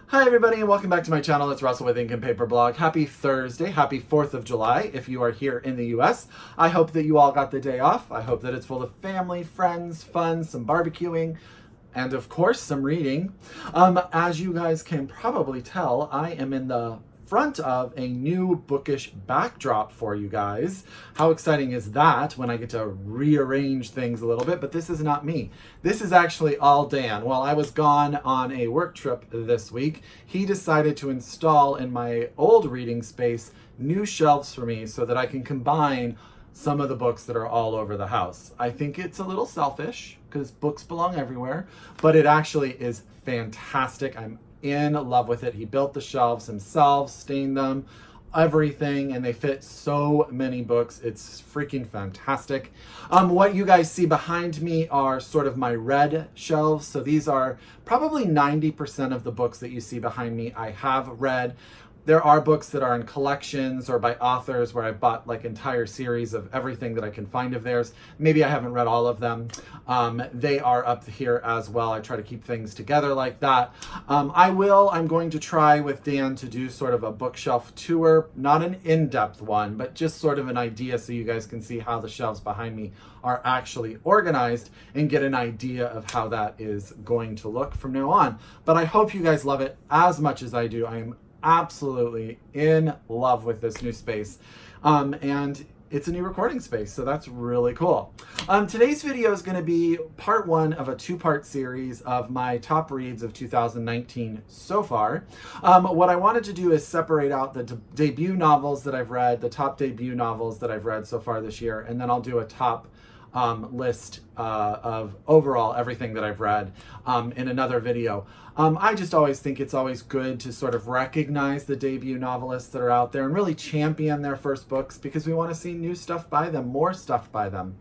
Hi everybody and welcome back to my channel. It's Russell with Ink and Paper Blog. Happy Thursday, happy 4th of July if you are here in the US. I hope that you all got the day off. I hope that it's full of family, friends, fun, some barbecuing, and of course some reading. As you guys can probably tell, I am in the front of a new bookish backdrop for you guys. How exciting is that when I get to rearrange things a little bit? But this is not me. This is actually all Dan. While I was gone on a work trip this week, he decided to install in my old reading space new shelves for me so that I can combine some of the books that are all over the house. I think it's a little selfish because books belong everywhere, but it actually is fantastic. I'm in love with it. He built the shelves himself, stained them, everything, and they fit so many books. It's freaking fantastic. What you guys see behind me are sort of my red shelves. So these are probably 90% of the books that you see behind me I have read. There are books that are in collections or by authors where I bought like entire series of everything that I can find of theirs. Maybe I haven't read all of them. They are up here as well. I try to keep things together like that. I'm going to try with Dan to do sort of a bookshelf tour, not an in-depth one, but just sort of an idea so you guys can see how the shelves behind me are actually organized and get an idea of how that is going to look from now on. But I hope you guys love it as much as I do. I am absolutely in love with this new space, and it's a new recording space, so that's really cool. Today's video is going to be part one of a two-part series of my top reads of 2019 so far. What I wanted to do is separate out the debut novels that I've read, the top debut novels that I've read so far this year, and then I'll do a top list of overall everything that I've read in another video. I just always think it's always good to sort of recognize the debut novelists that are out there and really champion their first books because we want to see new stuff by them, more stuff by them.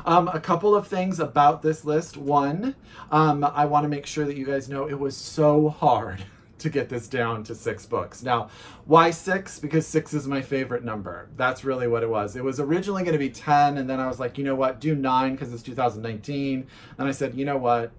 A couple of things about this list. One, I want to make sure that you guys know it was so hard to get this down to 6 books. Now, why 6? Because 6 is my favorite number. That's really what it was. It was originally going to be 10, and then I was like, you know what, do 9 because it's 2019. And I said, you know what,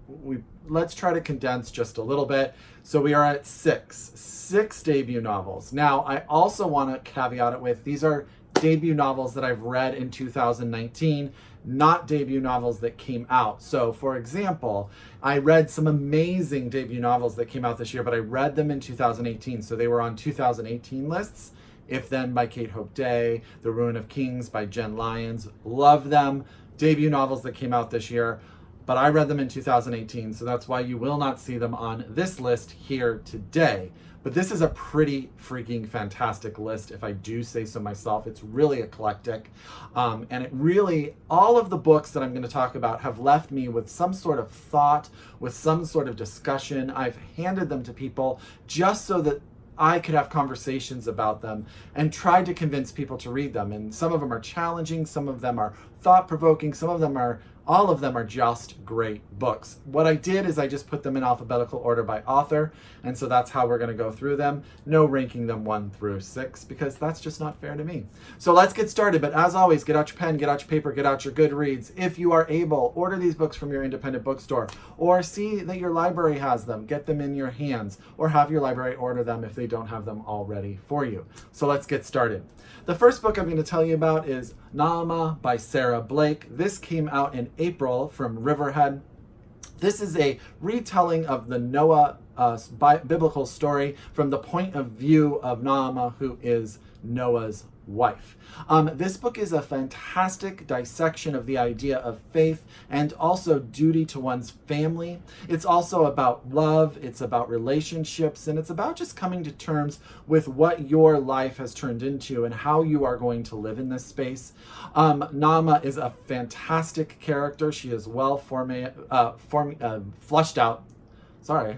let's try to condense just a little bit. So we are at 6 debut novels. Now, I also want to caveat it with, these are debut novels that I've read in 2019, not debut novels that came out. So for example, I read some amazing debut novels that came out this year, but I read them in 2018. So they were on 2018 lists. If Then by Kate Hope Day, The Ruin of Kings by Jen Lyons, love them. Debut novels that came out this year, but I read them in 2018. So that's why you will not see them on this list here today. But this is a pretty freaking fantastic list, if I do say so myself. It's really eclectic. And it really, all of the books that I'm going to talk about have left me with some sort of thought, with some sort of discussion. I've handed them to people just so that I could have conversations about them and tried to convince people to read them. And some of them are challenging, some of them are thought-provoking, all of them are just great books. What I did is I just put them in alphabetical order by author, and so that's how we're going to go through them. No ranking them 1 through 6, because that's just not fair to me. So let's get started, but as always, get out your pen, get out your paper, get out your Goodreads. If you are able, order these books from your independent bookstore, or see that your library has them, get them in your hands, or have your library order them if they don't have them already for you. So let's get started. The first book I'm going to tell you about is Naamah by Sarah Blake. This came out in April from Riverhead. This is a retelling of the Noah biblical story from the point of view of Naamah, who is Noah's wife. This book is a fantastic dissection of the idea of faith and also duty to one's family. It's also about love, it's about relationships, and it's about just coming to terms with what your life has turned into and how you are going to live in this space. Naamah is a fantastic character. She is well fleshed out. Sorry.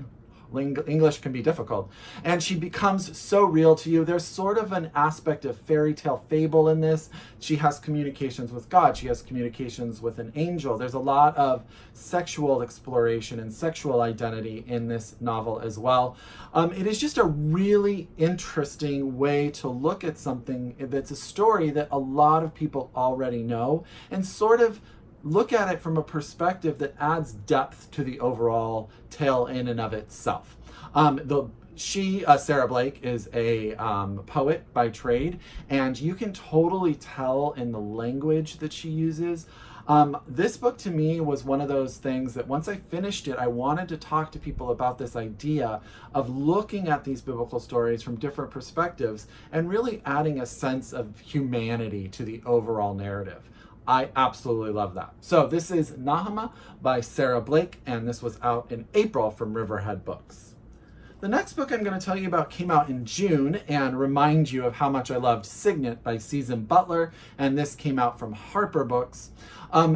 English can be difficult. And she becomes so real to you. There's sort of an aspect of fairy tale fable in this. She has communications with God. She has communications with an angel. There's a lot of sexual exploration and sexual identity in this novel as well. It is just a really interesting way to look at something that's a story that a lot of people already know and sort of look at it from a perspective that adds depth to the overall tale in and of itself. The Sarah Blake, is a poet by trade, and you can totally tell in the language that she uses. This book to me was one of those things that once I finished it, I wanted to talk to people about this idea of looking at these biblical stories from different perspectives and really adding a sense of humanity to the overall narrative. I absolutely love that. So this is Naamah by Sarah Blake, and this was out in April from Riverhead Books. The next book I'm going to tell you about came out in June and remind you of how much I loved Signet by Butler, and this came out from Harper Books.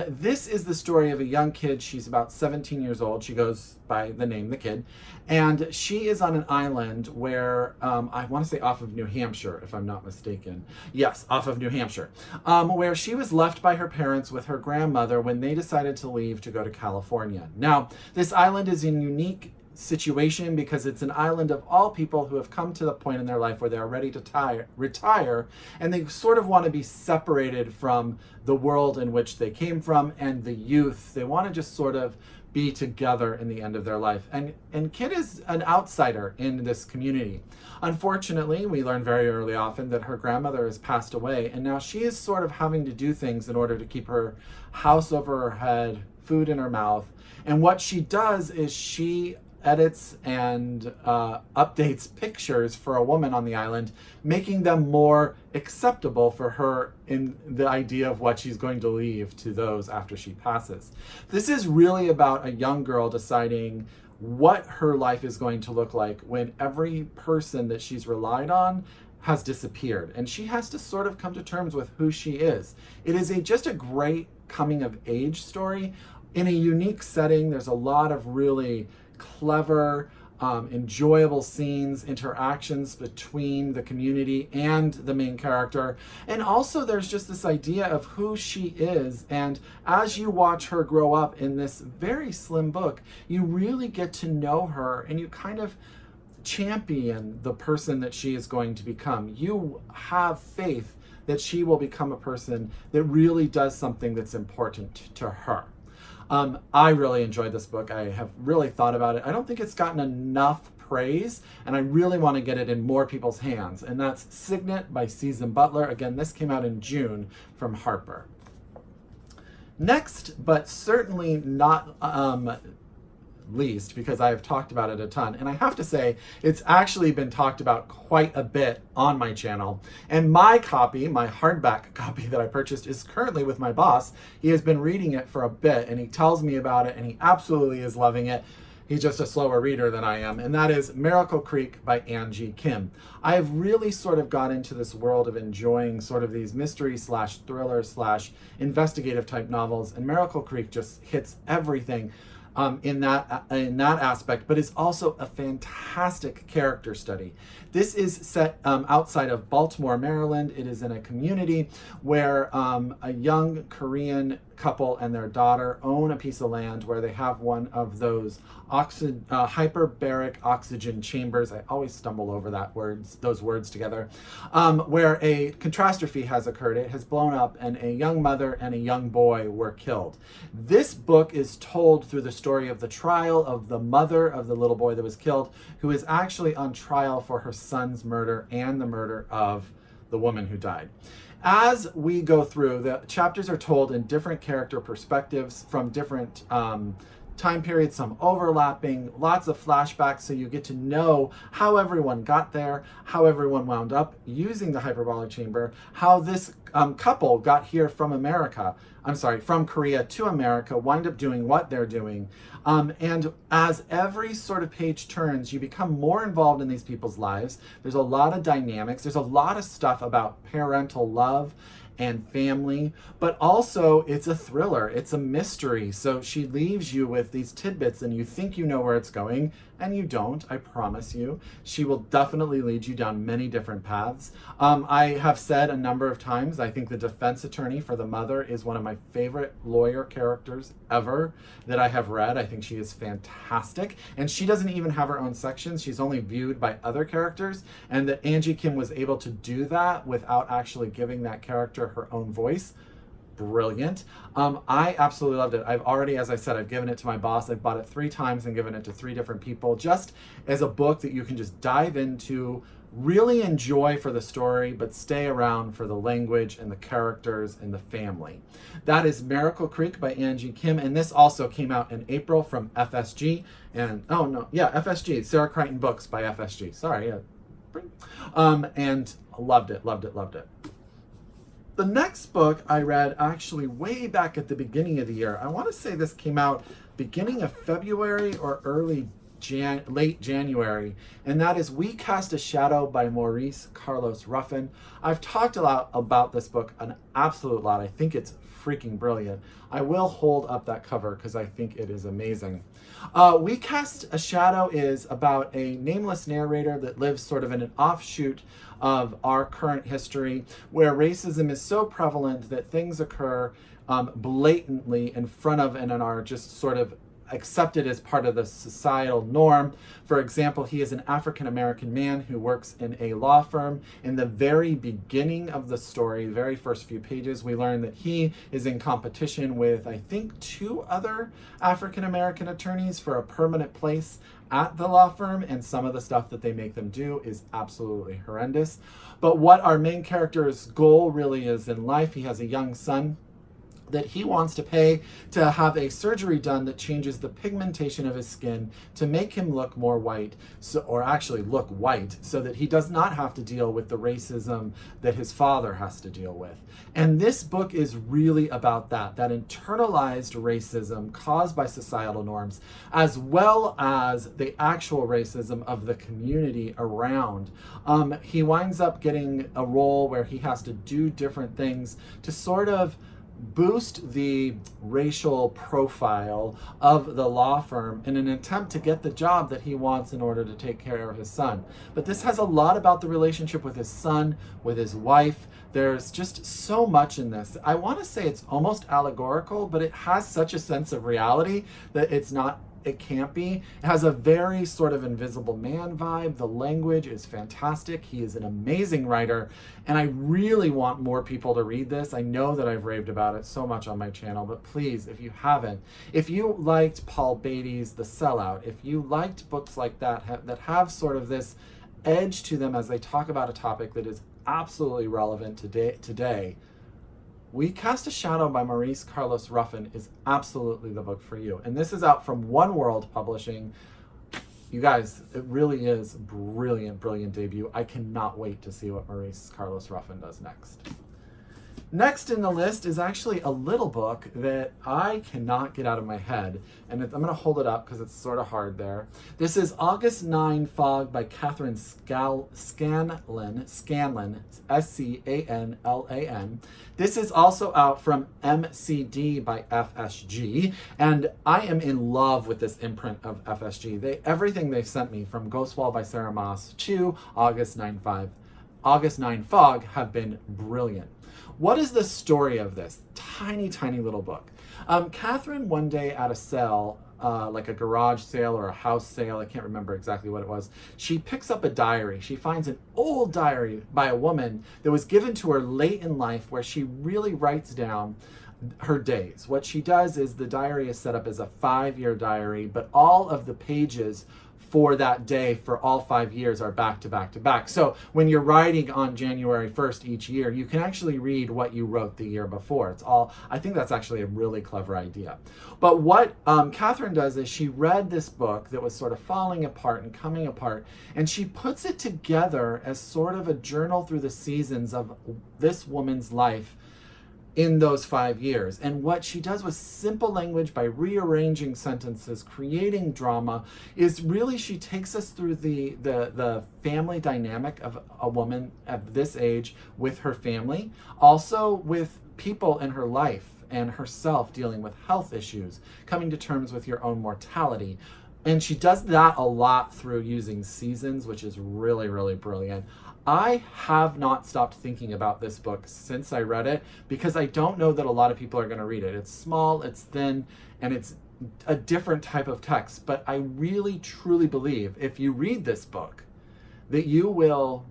This is the story of a young kid. She's about 17 years old. She goes by the name The Kid, and she is on an island where, I want to say off of New Hampshire, if I'm not mistaken. Yes, off of New Hampshire, where she was left by her parents with her grandmother when they decided to leave to go to California. Now, this island is in unique situation because it's an island of all people who have come to the point in their life where they are ready to retire, and they sort of want to be separated from the world in which they came from and the youth. They want to just sort of be together in the end of their life. And Kid is an outsider in this community. Unfortunately, we learn very early often that her grandmother has passed away, and now she is sort of having to do things in order to keep her house over her head, food in her mouth. And what she does is she edits and updates pictures for a woman on the island, making them more acceptable for her in the idea of what she's going to leave to those after she passes. This is really about a young girl deciding what her life is going to look like when every person that she's relied on has disappeared, and she has to sort of come to terms with who she is. It is just a great coming of age story in a unique setting. There's a lot of really clever, enjoyable scenes, interactions between the community and the main character. And also there's just this idea of who she is. And as you watch her grow up in this very slim book, you really get to know her and you kind of champion the person that she is going to become. You have faith that she will become a person that really does something that's important to her. I really enjoyed this book. I have really thought about it. I don't think it's gotten enough praise, and I really want to get it in more people's hands. And that's Signet by Butler. Again, this came out in June from Harper. Next, but certainly not least, because I've talked about it a ton, and I have to say it's actually been talked about quite a bit on my channel, and my copy, my hardback copy that I purchased, is currently with my boss. He has been reading it for a bit and he tells me about it and he absolutely is loving it. He's just a slower reader than I am, and that is Miracle Creek by Angie Kim. I have really sort of got into this world of enjoying sort of these mystery slash thriller slash investigative type novels, and Miracle Creek just hits everything in that aspect, but is also a fantastic character study. This is set outside of Baltimore, Maryland. It is in a community where a young Korean couple and their daughter own a piece of land where they have one of those hyperbaric oxygen chambers. I always stumble over those words together, where a catastrophe has occurred. It has blown up and a young mother and a young boy were killed. This book is told through the story of the trial of the mother of the little boy that was killed, who is actually on trial for her son's murder and the murder of the woman who died. As we go through, the chapters are told in different character perspectives from different time periods, some overlapping, lots of flashbacks, so you get to know how everyone got there, how everyone wound up using the hyperbolic chamber, how this couple got here from from Korea to America, wind up doing what they're doing. And as every sort of page turns, you become more involved in these people's lives. There's a lot of dynamics. There's a lot of stuff about parental love and family, but also it's a thriller, it's a mystery. So she leaves you with these tidbits and you think you know where it's going, and you don't, I promise you. She will definitely lead you down many different paths. I have said a number of times, I think the defense attorney for the mother is one of my favorite lawyer characters ever that I have read. I think she is fantastic. And she doesn't even have her own sections. She's only viewed by other characters. And that Angie Kim was able to do that without actually giving that character her own voice. brilliant. I absolutely loved it. I've already, as I said, I've given it to my boss. I've bought it 3 times and given it to 3 different people, just as a book that you can just dive into, really enjoy for the story, but stay around for the language and the characters and the family. That is Miracle Creek by Angie Kim, and this also came out in April from FSG. And FSG, Sarah Crichton Books by FSG. Sorry, and loved it. The next book I read actually way back at the beginning of the year. I want to say this came out beginning of February or late January, and that is We Cast a Shadow by Maurice Carlos Ruffin. I've talked a lot about this book, an absolute lot. I think it's freaking brilliant. I will hold up that cover because I think it is amazing. We Cast a Shadow is about a nameless narrator that lives sort of in an offshoot of our current history, where racism is so prevalent that things occur blatantly in front of and are just sort of accepted as part of the societal norm. For example, he is an African-American man who works in a law firm. In the very beginning of the story, the very first few pages, we learn that he is in competition with, I think, 2 other African-American attorneys for a permanent place at the law firm, and some of the stuff that they make them do is absolutely horrendous. But what our main character's goal really is in life, he has a young son that he wants to pay to have a surgery done that changes the pigmentation of his skin to make him look more white, or actually look white, so that he does not have to deal with the racism that his father has to deal with. And this book is really about that internalized racism caused by societal norms, as well as the actual racism of the community around. He winds up getting a role where he has to do different things to sort of boost the racial profile of the law firm in an attempt to get the job that he wants in order to take care of his son. But this has a lot about the relationship with his son, with his wife. There's just so much in this. I want to say it's almost allegorical, but it has such a sense of reality that it can't be. It has a very sort of Invisible Man vibe. The language is fantastic. He is an amazing writer, and I really want more people to read this. I know that I've raved about it so much on my channel, but please, if you haven't, if you liked Paul Beatty's The Sellout, if you liked books like that that have sort of this edge to them as they talk about a topic that is absolutely relevant today, We Cast a Shadow by Maurice Carlos Ruffin is absolutely the book for you. And this is out from One World Publishing. You guys, it really is brilliant debut. I cannot wait to see what Maurice Carlos Ruffin does next. Next in the list is actually a little book that I cannot get out of my head. And I'm going to hold it up because it's sort of hard there. This is August 9 Fog by Kathryn Scanlan, Scanlan. This is also out from MCD by FSG. And I am in love with this imprint of FSG. Everything they've sent me, from Ghostwall by Sarah Moss to August 9 Fog, have been brilliant. What is the story of this tiny little book? Kathryn, one day at a sale, like a garage sale or a house sale, I can't remember exactly what it was, she picks up a diary. She finds an old diary by a woman that was given to her late in life, where she really writes down her days. What she does is, the diary is set up as a 5-year diary, but all of the pages for that day for all 5 years are back to back to back. So when you're writing on January 1st each year, you can actually read what you wrote the year before. I think that's actually a really clever idea. But what Kathryn does is, she read this book that was sort of falling apart and coming apart, and she puts it together as sort of a journal through the seasons of this woman's life in those 5 years. And what she does with simple language, by rearranging sentences, creating drama, is really, she takes us through the family dynamic of a woman at this age with her family, also with people in her life and herself dealing with health issues, coming to terms with your own mortality. And she does that a lot through using seasons, which is really brilliant. I have not stopped thinking about this book since I read it, because I don't know that a lot of people are going to read it. It's small, it's thin, and it's a different type of text. But I really truly believe, if you read this book, that you will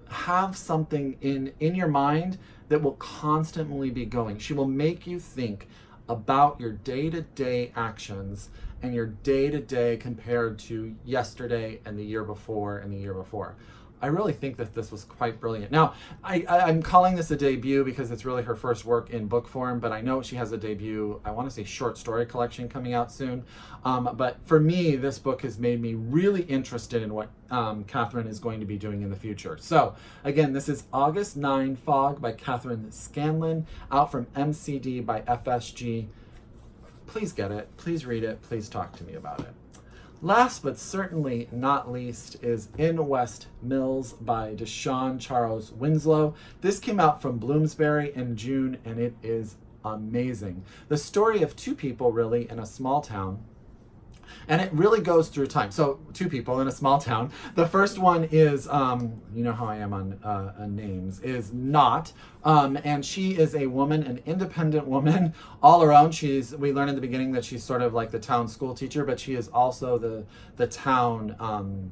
have something in your mind that will constantly be going. She will make you think about your day-to-day actions and your day-to-day compared to yesterday and the year before and the year before. I really think that this was quite brilliant. Now, I'm calling this a debut because it's really her first work in book form, but I know she has a debut, I want to say short story collection coming out soon. But for me, this book has made me really interested in what Kathryn is going to be doing in the future. So again, this is August 9 Fog by Kathryn Scanlan, out from MCD by FSG. Please get it, please read it, please talk to me about it. Last but certainly not least is In West Mills by Deshawn Charles Winslow. This came out from Bloomsbury in June, and it is amazing. The story of two people really in a small town, and it really goes through time. So two people in a small town. The first one is, you know how I am on names, is Not. And she is a woman, an independent woman, all her own. We learn in the beginning that she's sort of like the town school teacher, but she is also the town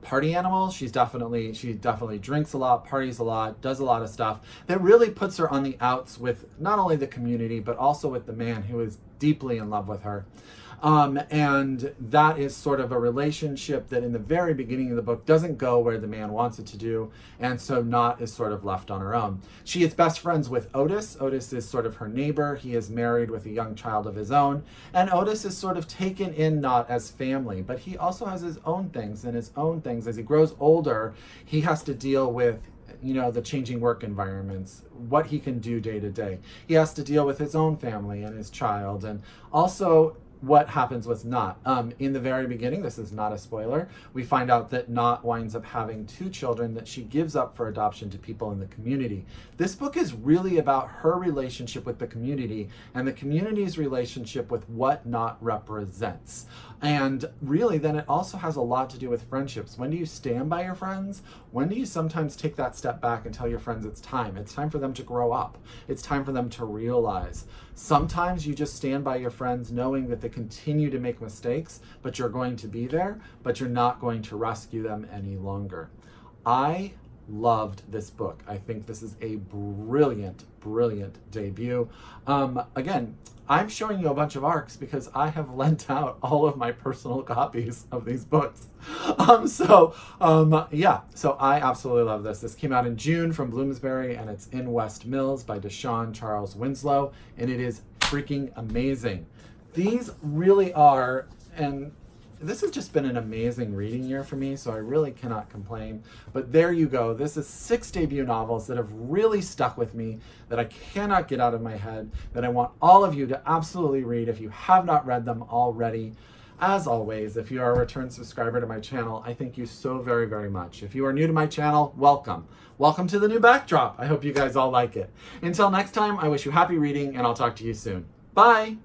party animal. She definitely drinks a lot, parties a lot, does a lot of stuff that really puts her on the outs with not only the community, but also with the man who is deeply in love with her. And that is sort of a relationship that in the very beginning of the book doesn't go where the man wants it to do, and so Not is sort of left on her own. She is best friends with Otis. Otis is sort of her neighbor. He is married with a young child of his own, and Otis is sort of taken in Not as family, but he also has his own things, and his own things. As he grows older, he has to deal with the changing work environments, what he can do day to day. He has to deal with his own family and his child, and also what happens with Not. In the very beginning, this is not a spoiler, we find out that Not winds up having two children that she gives up for adoption to people in the community. This book is really about her relationship with the community and the community's relationship with what Not represents. And really, then it also has a lot to do with friendships. When do you stand by your friends? When do you sometimes take that step back and tell your friends it's time? It's time for them to grow up. It's time for them to realize. Sometimes you just stand by your friends knowing that they continue to make mistakes, but you're going to be there, but you're not going to rescue them any longer. I loved this book. I think this is a brilliant, brilliant debut. Again, I'm showing you a bunch of ARCs because I have lent out all of my personal copies of these books. So I absolutely love this. This came out in June from Bloomsbury, and it's In West Mills by Deshawn Charles Winslow, and it is freaking amazing. These really are, and this has just been an amazing reading year for me, so I really cannot complain. But there you go. This is 6 debut novels that have really stuck with me, that I cannot get out of my head, that I want all of you to absolutely read if you have not read them already. As always, if you are a return subscriber to my channel, I thank you so very, very much. If you are new to my channel, welcome. Welcome to the new backdrop. I hope you guys all like it. Until next time, I wish you happy reading, and I'll talk to you soon. Bye!